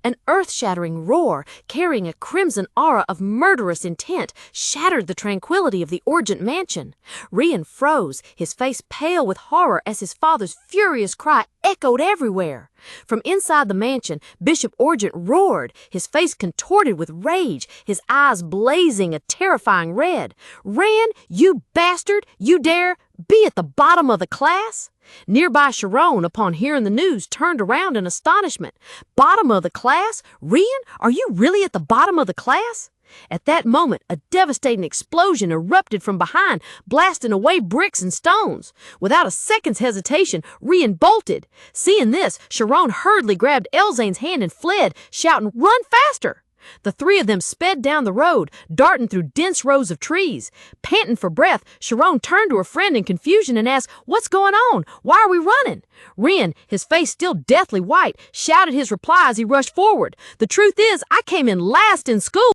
An earth-shattering roar, carrying a crimson aura of murderous intent, shattered the tranquility of the Ogent mansion. Rian froze, his face pale with horror as his father's furious cry echoed everywhere. From inside the mansion, Bishop Ogent roared, his face contorted with rage, his eyes blazing a terrifying red. "Rian, you bastard! You dare be at the bottom of the class?" Nearby Shirone, upon hearing the news, turned around in astonishment. "Bottom of the class? Rian, are you really at the bottom of the class?" At that moment, a devastating explosion erupted from behind, blasting away bricks and stones. Without a second's hesitation, Rian bolted. Seeing this, Shirone hurriedly grabbed Elzine's hand and fled, shouting, "Run faster!" The three of them sped down the road, darting through dense rows of trees. Panting for breath, Shirone turned to her friend in confusion and asked, "What's going on? Why are we running?" Rian, his face still deathly white, shouted his reply as he rushed forward. "The truth is, I came in last in school."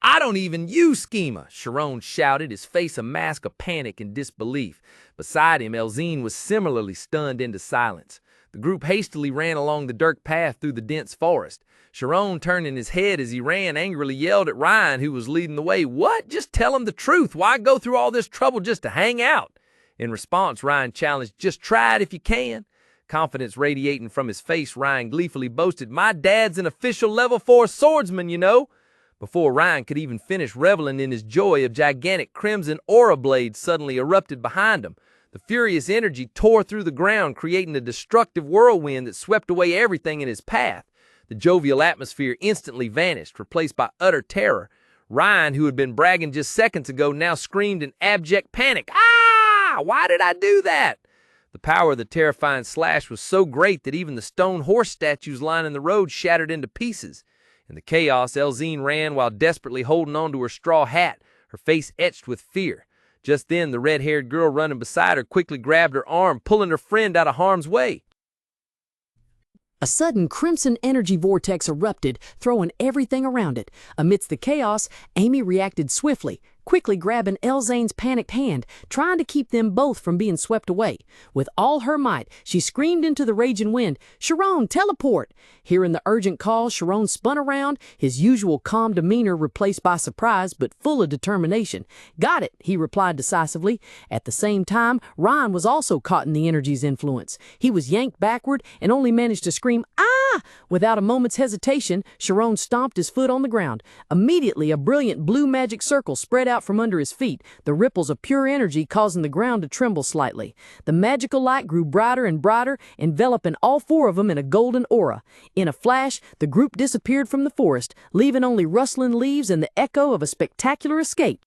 "I don't even use schema," Shirone shouted, his face a mask of panic and disbelief. Beside him, Elzine was similarly stunned into silence. The group hastily ran along the dirt path through the dense forest. Shirone, turning his head as he ran, angrily yelled at Rian, who was leading the way, "What? Just tell him the truth. Why go through all this trouble just to hang out?" In response, Rian challenged, "Just try it if you can." Confidence radiating from his face, Rian gleefully boasted, "My dad's an official level 4 swordsman, you know." Before Rian could even finish reveling in his joy, a gigantic crimson aura blade suddenly erupted behind him. The furious energy tore through the ground, creating a destructive whirlwind that swept away everything in his path. The jovial atmosphere instantly vanished, replaced by utter terror. Rian, who had been bragging just seconds ago, now screamed in abject panic, "Ah! Why did I do that?" The power of the terrifying slash was so great that even the stone horse statues lining the road shattered into pieces. In the chaos, Elzine ran while desperately holding on to her straw hat, her face etched with fear. Just then, the red-haired girl running beside her quickly grabbed her arm, pulling her friend out of harm's way. A sudden crimson energy vortex erupted, throwing everything around it. Amidst the chaos, Amy reacted swiftly, quickly grabbing Elzine's panicked hand, trying to keep them both from being swept away. With all her might, she screamed into the raging wind, "Shirone, teleport!" Hearing the urgent call, Shirone spun around, his usual calm demeanor replaced by surprise but full of determination. "Got it," he replied decisively. At the same time, Rian was also caught in the energy's influence. He was yanked backward and only managed to scream, "Ah!" Without a moment's hesitation, Shirone stomped his foot on the ground. Immediately, a brilliant blue magic circle spread out from under his feet, the ripples of pure energy causing the ground to tremble slightly. The magical light grew brighter and brighter, enveloping all four of them in a golden aura. In a flash, the group disappeared from the forest, leaving only rustling leaves and the echo of a spectacular escape.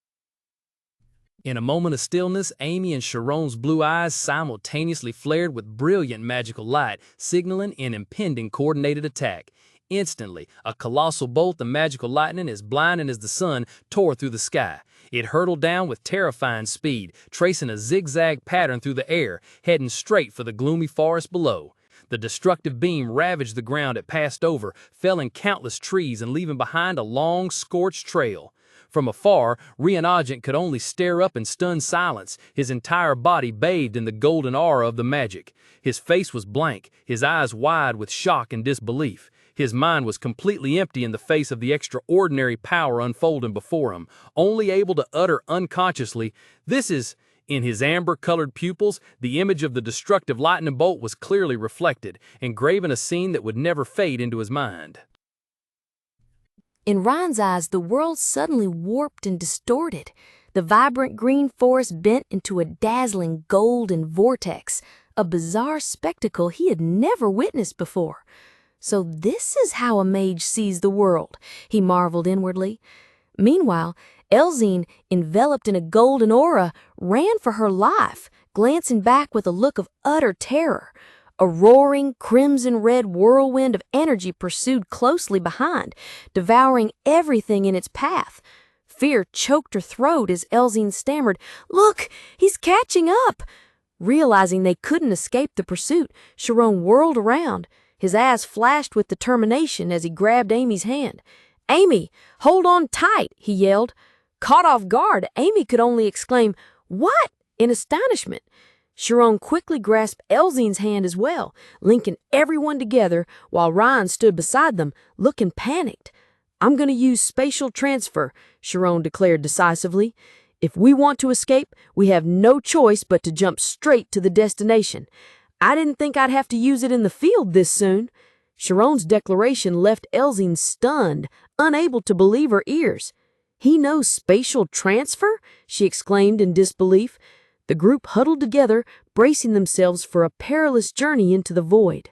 In a moment of stillness, Amy and Shirone's blue eyes simultaneously flared with brilliant magical light, signaling an impending coordinated attack. Instantly, a colossal bolt of magical lightning as blinding as the sun tore through the sky. It hurtled down with terrifying speed, tracing a zigzag pattern through the air, heading straight for the gloomy forest below. The destructive beam ravaged the ground it passed over, felling countless trees and leaving behind a long, scorched trail. From afar, Rian Ogent could only stare up in stunned silence, his entire body bathed in the golden aura of the magic. His face was blank, his eyes wide with shock and disbelief. His mind was completely empty in the face of the extraordinary power unfolding before him, only able to utter unconsciously, "This is..." In his amber-colored pupils, the image of the destructive lightning bolt was clearly reflected, engraving a scene that would never fade into his mind. In Rian's eyes, the world suddenly warped and distorted. The vibrant green forest bent into a dazzling golden vortex, a bizarre spectacle he had never witnessed before. So this is how a mage sees the world, he marveled inwardly. Meanwhile, Elzine, enveloped in a golden aura, ran for her life, glancing back with a look of utter terror. A roaring, crimson-red whirlwind of energy pursued closely behind, devouring everything in its path. Fear choked her throat as Elzine stammered, "Look, he's catching up!" Realizing they couldn't escape the pursuit, Shirone whirled around. His eyes flashed with determination as he grabbed Amy's hand. "Amy, hold on tight," he yelled. Caught off guard, Amy could only exclaim, "What?" in astonishment. Shirone quickly grasped Elzine's hand as well, linking everyone together while Rian stood beside them, looking panicked. "I'm going to use spatial transfer," Shirone declared decisively. "If we want to escape, we have no choice but to jump straight to the destination. I didn't think I'd have to use it in the field this soon." Shirone's declaration left Elzine stunned, unable to believe her ears. "He knows spatial transfer?" she exclaimed in disbelief. The group huddled together, bracing themselves for a perilous journey into the void.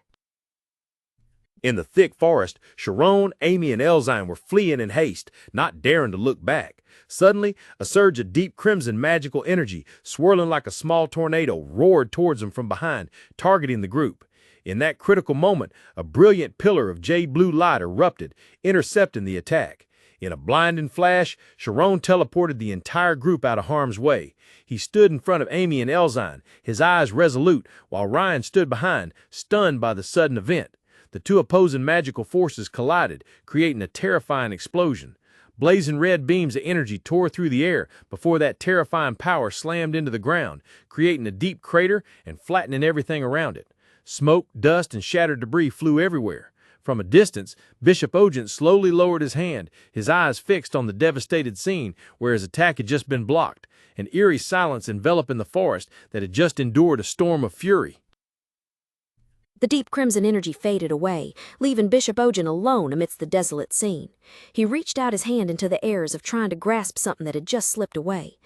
In the thick forest, Shirone, Amy, and Elzine were fleeing in haste, not daring to look back. Suddenly, a surge of deep crimson magical energy, swirling like a small tornado, roared towards them from behind, targeting the group. In that critical moment, a brilliant pillar of jade blue light erupted, intercepting the attack. In a blinding flash, Shirone teleported the entire group out of harm's way. He stood in front of Amy and Elzine, his eyes resolute, while Rian stood behind, stunned by the sudden event. The two opposing magical forces collided, creating a terrifying explosion. Blazing red beams of energy tore through the air before that terrifying power slammed into the ground, creating a deep crater and flattening everything around it. Smoke, dust, and shattered debris flew everywhere. From a distance, Bishop Ogent slowly lowered his hand, his eyes fixed on the devastated scene where his attack had just been blocked, an eerie silence enveloping the forest that had just endured a storm of fury. The deep crimson energy faded away, leaving Bishop Ogent alone amidst the desolate scene. He reached out his hand into the air as if trying to grasp something that had just slipped away.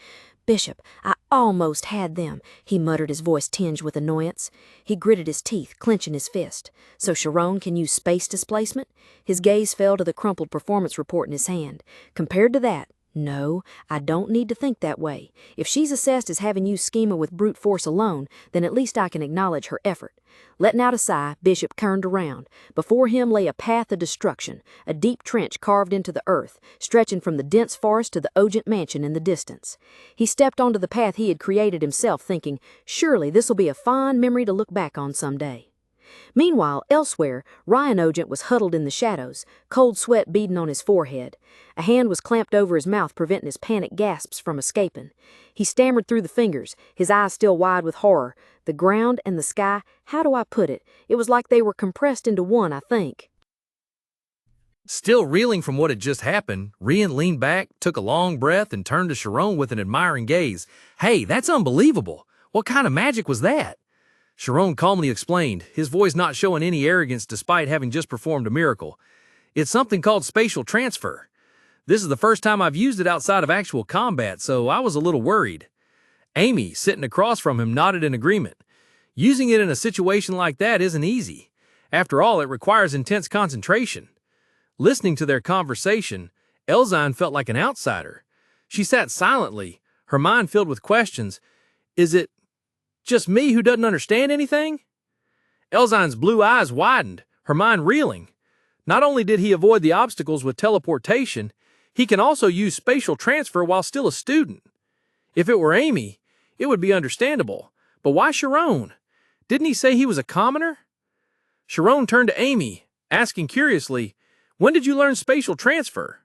"Bishop, I almost had them," he muttered, his voice tinged with annoyance. He gritted his teeth, clenching his fist. "So Shirone can use space displacement?" His gaze fell to the crumpled performance report in his hand. "Compared to that, no, I don't need to think that way. If she's assessed as having used schema with brute force alone, then at least I can acknowledge her effort." Letting out a sigh, Bishop turned around. Before him lay a path of destruction, a deep trench carved into the earth, stretching from the dense forest to the Ogent mansion in the distance. He stepped onto the path he had created himself, thinking, surely this'll be a fine memory to look back on someday. Meanwhile, elsewhere, Rian Ogent was huddled in the shadows, cold sweat beading on his forehead. A hand was clamped over his mouth, preventing his panicked gasps from escaping. He stammered through the fingers, his eyes still wide with horror. The ground and the sky, how do I put it? It was like they were compressed into one, I think. Still reeling from what had just happened, Rian leaned back, took a long breath, and turned to Shirone with an admiring gaze. "Hey, that's unbelievable! What kind of magic was that?" Shirone calmly explained, his voice not showing any arrogance despite having just performed a miracle. "It's something called spatial transfer. This is the first time I've used it outside of actual combat, so I was a little worried." Amy, sitting across from him, nodded in agreement. Using it in a situation like that isn't easy. After all, it requires intense concentration. Listening to their conversation, Elzine felt like an outsider. She sat silently, her mind filled with questions. Is it just me who doesn't understand anything? Elzine's blue eyes widened, her mind reeling. Not only did he avoid the obstacles with teleportation, he can also use spatial transfer while still a student. If it were Amy, it would be understandable. But why Shirone? Didn't he say he was a commoner? Shirone turned to Amy, asking curiously, "When did you learn spatial transfer?"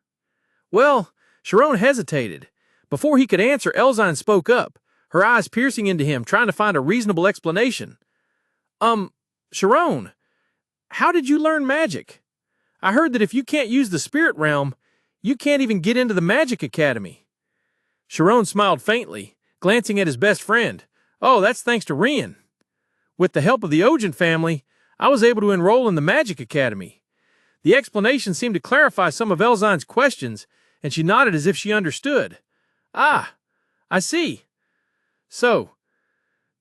Well, Shirone hesitated. Before he could answer, Elzine spoke up, her eyes piercing into him, trying to find a reasonable explanation. Shirone, how did you learn magic? I heard that if you can't use the spirit realm, you can't even get into the magic academy." Shirone smiled faintly, glancing at his best friend. "Oh, that's thanks to Rian. With the help of the Ogent family, I was able to enroll in the magic academy." The explanation seemed to clarify some of Elzine's questions, and she nodded as if she understood. "Ah, I see. So,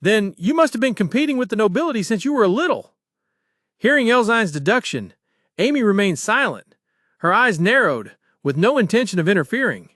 then you must have been competing with the nobility since you were a little." Hearing Elzine's deduction, Amy remained silent, her eyes narrowed, with no intention of interfering.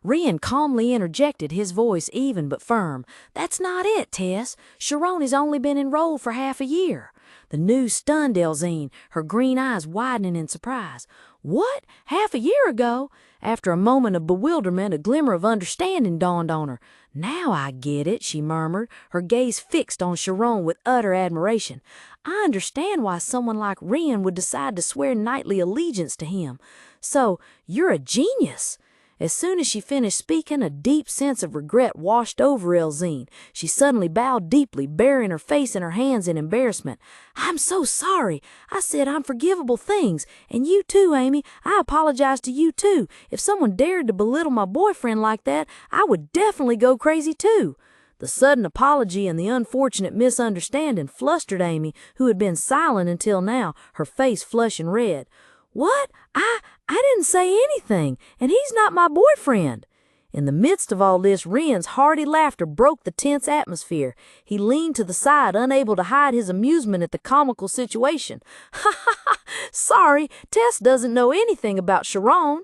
Rian calmly interjected, his voice even but firm. "That's not it, Tess. Shirone has only been enrolled for half a year." The news stunned Elzine, her green eyes widening in surprise. "What? Half a year ago?" After a moment of bewilderment, a glimmer of understanding dawned on her. "Now I get it," she murmured, her gaze fixed on Shirone with utter admiration. "I understand why someone like Rian would decide to swear knightly allegiance to him. So, you're a genius." As soon as she finished speaking, a deep sense of regret washed over Elzine. She suddenly bowed deeply, burying her face in her hands in embarrassment. "I'm so sorry. I said unforgivable things. And you too, Amy. I apologize to you too. If someone dared to belittle my boyfriend like that, I would definitely go crazy too." The sudden apology and the unfortunate misunderstanding flustered Amy, who had been silent until now, her face flushing red. "What? I didn't say anything, and he's not my boyfriend." In the midst of all this, Rian's hearty laughter broke the tense atmosphere. He leaned to the side, unable to hide his amusement at the comical situation. "Ha ha ha! Sorry, Tess doesn't know anything about Shirone."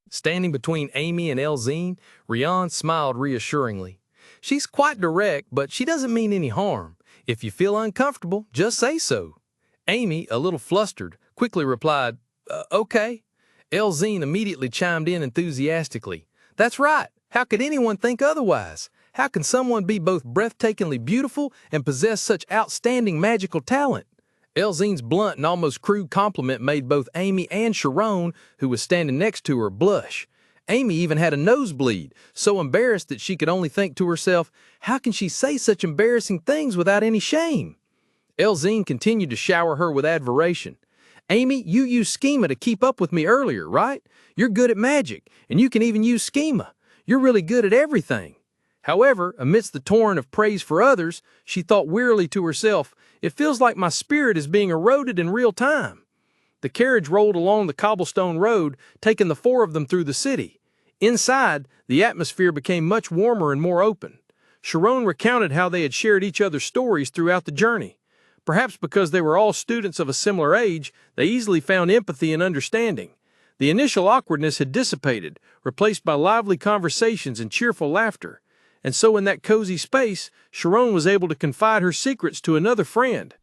Standing between Amy and Elzine, Rian smiled reassuringly. She's quite direct, but she doesn't mean any harm. If you feel uncomfortable, just say so. Amy, a little flustered, quickly replied, "Okay." Elzine immediately chimed in enthusiastically. "That's right. How could anyone think otherwise? How can someone be both breathtakingly beautiful and possess such outstanding magical talent?" Elzine's blunt and almost crude compliment made both Amy and Shirone, who was standing next to her, blush. Amy even had a nosebleed, so embarrassed that she could only think to herself, how can she say such embarrassing things without any shame? Elzine continued to shower her with admiration. "Amy, you used schema to keep up with me earlier, right? You're good at magic, and you can even use schema. You're really good at everything." However, amidst the torrent of praise for others, she thought wearily to herself, "It feels like my spirit is being eroded in real time." The carriage rolled along the cobblestone road, taking the four of them through the city. Inside, the atmosphere became much warmer and more open. Shirone recounted how they had shared each other's stories throughout the journey. Perhaps because they were all students of a similar age, they easily found empathy and understanding. The initial awkwardness had dissipated, replaced by lively conversations and cheerful laughter. And so in that cozy space, Shirone was able to confide her secrets to another friend.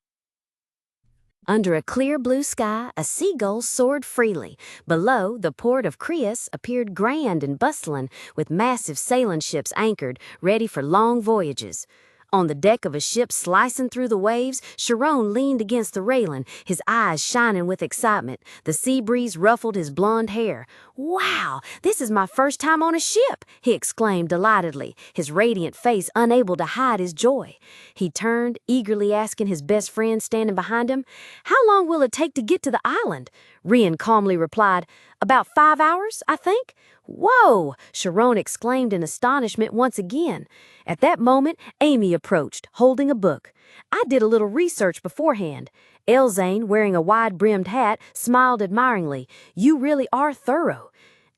Under a clear blue sky, a seagull soared freely. Below, the port of Creus appeared grand and bustling, with massive sailing ships anchored, ready for long voyages. On the deck of a ship slicing through the waves, Shirone leaned against the railing, his eyes shining with excitement. The sea breeze ruffled his blonde hair. "Wow, this is my first time on a ship," he exclaimed delightedly, his radiant face unable to hide his joy. He turned, eagerly asking his best friend standing behind him, "How long will it take to get to the island?" Rian calmly replied, "About 5 hours, I think." "Whoa!" Shirone exclaimed in astonishment once again. At that moment, Amy approached, holding a book. "I did a little research beforehand." Elzine, wearing a wide-brimmed hat, smiled admiringly. "You really are thorough."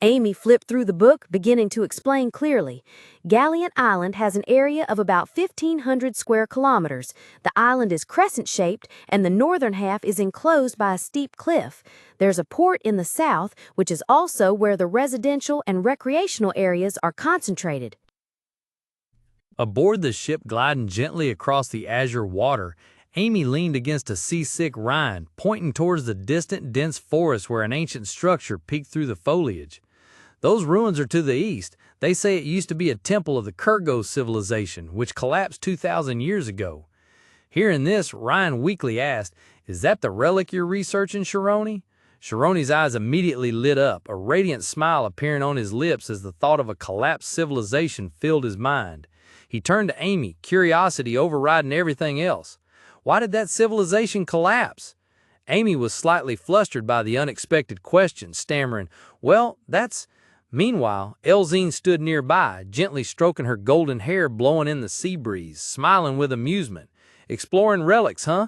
Amy flipped through the book, beginning to explain clearly. Galleon Island has an area of about 1,500 square kilometers. The island is crescent-shaped, and the northern half is enclosed by a steep cliff. There's a port in the south, which is also where the residential and recreational areas are concentrated. Aboard the ship gliding gently across the azure water, Amy leaned against a seasick Rian, pointing towards the distant, dense forest where an ancient structure peeked through the foliage. "Those ruins are to the east. They say it used to be a temple of the Kurgo civilization, which collapsed 2,000 years ago." Hearing this, Rian weakly asked, "Is that the relic you're researching, Shirone?" Shirone's eyes immediately lit up, a radiant smile appearing on his lips as the thought of a collapsed civilization filled his mind. He turned to Amy, curiosity overriding everything else. "Why did that civilization collapse?" Amy was slightly flustered by the unexpected question, stammering, "Well, that's—" Meanwhile, Elzine stood nearby, gently stroking her golden hair blowing in the sea breeze, smiling with amusement. "Exploring relics, huh?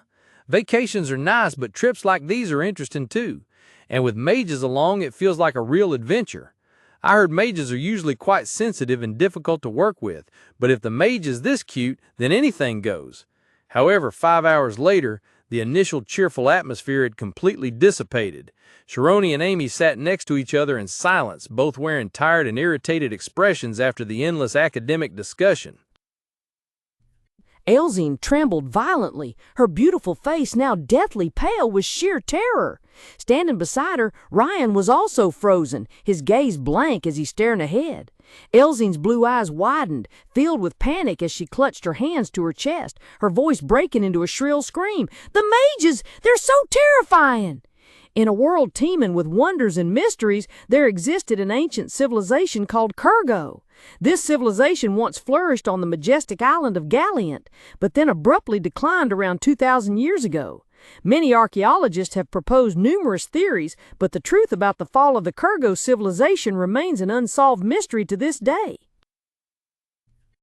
Vacations are nice, but trips like these are interesting too. And with mages along, it feels like a real adventure. I heard mages are usually quite sensitive and difficult to work with, but if the mage is this cute, then anything goes." However, 5 hours later, the initial cheerful atmosphere had completely dissipated. Shirone and Amy sat next to each other in silence, both wearing tired and irritated expressions after the endless academic discussion. Elzine trembled violently, her beautiful face now deathly pale with sheer terror. Standing beside her, Rian was also frozen, his gaze blank as he stared ahead. Elzine's blue eyes widened, filled with panic as she clutched her hands to her chest, her voice breaking into a shrill scream. "The mages! They're so terrifying!" In a world teeming with wonders and mysteries, there existed an ancient civilization called Kurgo. This civilization once flourished on the majestic island of Galliant, but then abruptly declined around 2,000 years ago. Many archaeologists have proposed numerous theories, but the truth about the fall of the Kurgo civilization remains an unsolved mystery to this day.